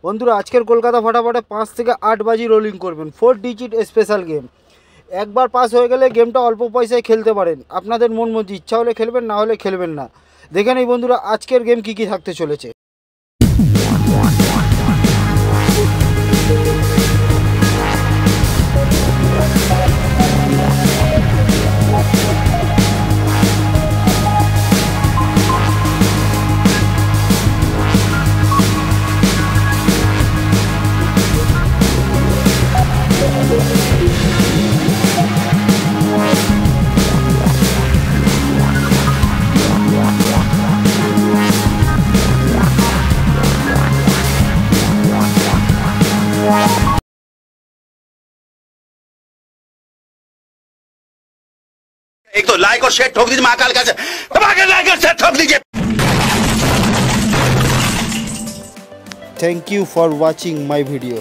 বন্ধুরা আজকের কলকাতা ফাটাফাটে 5 থেকে 8 বাজি রোলিং করবেন 4 ডিজিট স্পেশাল গেম। একবার পাস হয়ে গেলে গেমটা অল্প পয়সায় খেলতে পারেন। আপনাদের মন মর্জি, ইচ্ছা হলে খেলবেন, না হলে খেলবেন না। দেখে নেই বন্ধুরা আজকের গেম কী কী থাকতে চলেছে। एक तो लाइक और शेयर ठोक दीजिए, महाकाल का लाइक और शेयर ठोक दीजिए। Thank you for watching my video.